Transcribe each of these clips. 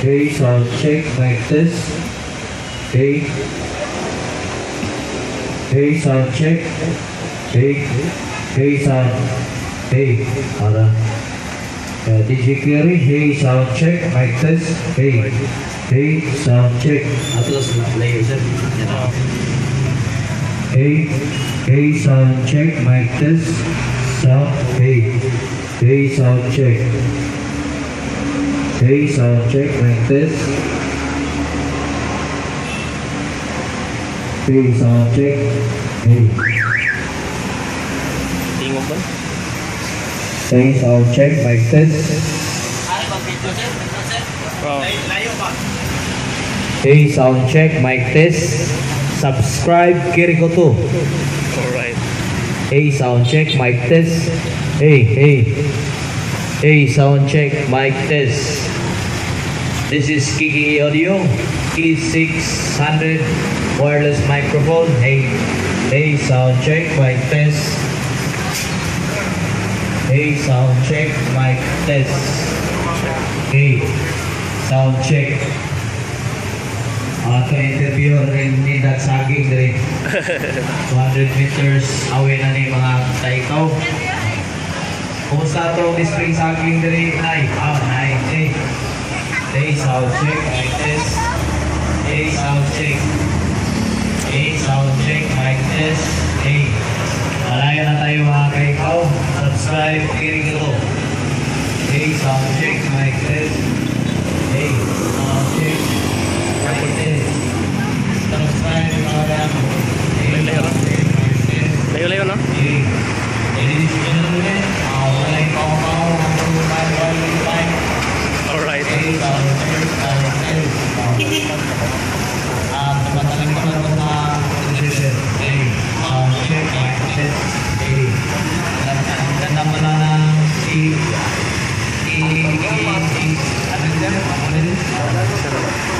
Hey, sound check, mic test. Hey. Hey, sound check. Hey. Hey, sound. Hey. Ada. DJ Kerry. Hey, sound check, mic test. Hey. Hey, sound check. Atlas layer sir. Hey. Hey, sound check, mic test. Sound. Hey. Hey, sound check. Hey, sound check, mic test. Hey, sound check. Hey. Tingog ba? Hey, sound check, mic test. Ay, mag-video sir. Oh. Layo pa. Hey, sound check, mic test. Subscribe, Kiriko 2. Alright. Hey, sound check, mic test. Hey, hey. Hey, sound check, mic test. This is KKE audio, K-600 wireless microphone. Hey, hey, sound check, mic test. Hey, sound check, mic test. Hey, sound check. Ato interview rin ni Dag Saging rin. 200 meters away na ni mga taikaw. Kumusta itong spring saging rin? Ay, ay, hey. Hey, sound check, mic test. Hey, sound check. Hey, sound check, mic test. Hey, malayo na tayo mga kaikaw. Subscribe, kiring ito. Hey, sound check, mic test. Hey, sound check, mic test. Subscribe, mga damo. Hey, sound check, mic test. Layo-layo no? Hey, ladies and gentlemen, walay pao-pao ang pag-umain. Alright. Hey, sound check, mic test. Tumataling pa ng mga position. Hey, sound check, mic test. Hey, ganda mo na ng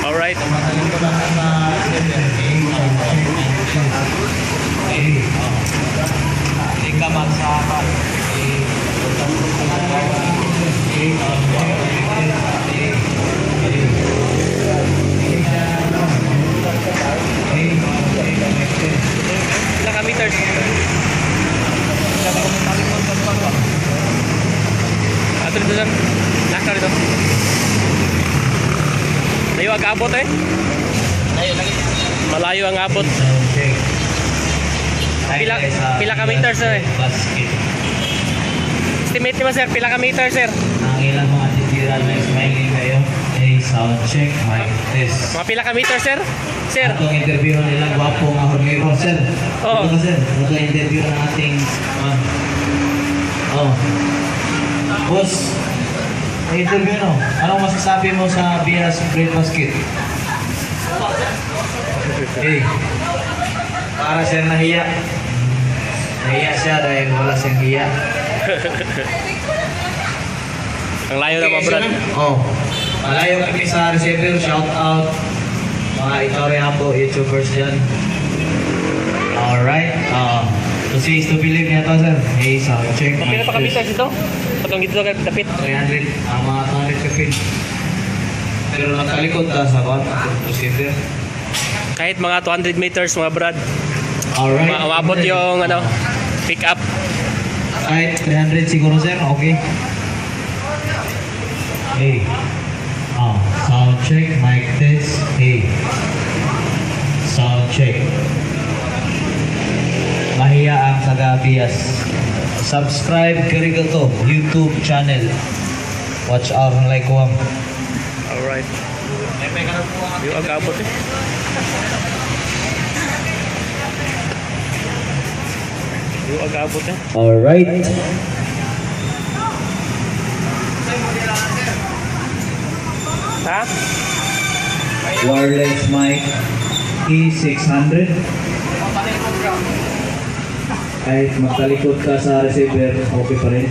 Alright. tumataling pa ng mga position. Hey, sound check, mic test. Hey, hindi ka magsakan. Hey, hey, sound check, mic test. Hey, Ilang ka meters? Ato dito sir. Laka dito. Layo ang abot eh. Layo lagi. Malayo ang abot. Pila ka meters sir eh. Estimate naman sir, pila ka meter sir. Ang ilang mga titira na smiling kayo. Hey, sound check, mic test. Mga pila ka meter sir? Sir. Atong interview nila gwapo nga hormero, sir. Oo. Ito sir, ito interview ng ating boss, interview no. Anong masasabi mo sa Bias Bread Basket? Hey, para siya nahiya. Nahiya siya dahil wala siyang hiya. Ang layo na mga brad. Oh, malayo kami sa receiver, shout out. Mga Itorehambo YouTubers dyan. Alright, to see is to believe niya to sir. Hey, sound check. Pila pa ka meters ito? Patong dito ka dapit. 300, ang mga 200 ka feet. Pero nakalikod ka sa bawat receiver. Kahit mga 200 meters mga brad. Alright. Umabot yung ano, pick up. Kahit 300 siguro sir, okay. Hey. Sound check, mic test. Hey. Sound check. Mahiya ang Sagabias. Subscribe kiri ka to YouTube channel. Watch out ng like ko. Alright. Yung ang abot eh. Yung ang abot eh. Alright. Ha? Wireless mic K-600. Kahit magtalikod ka sa receiver, okay pa rin.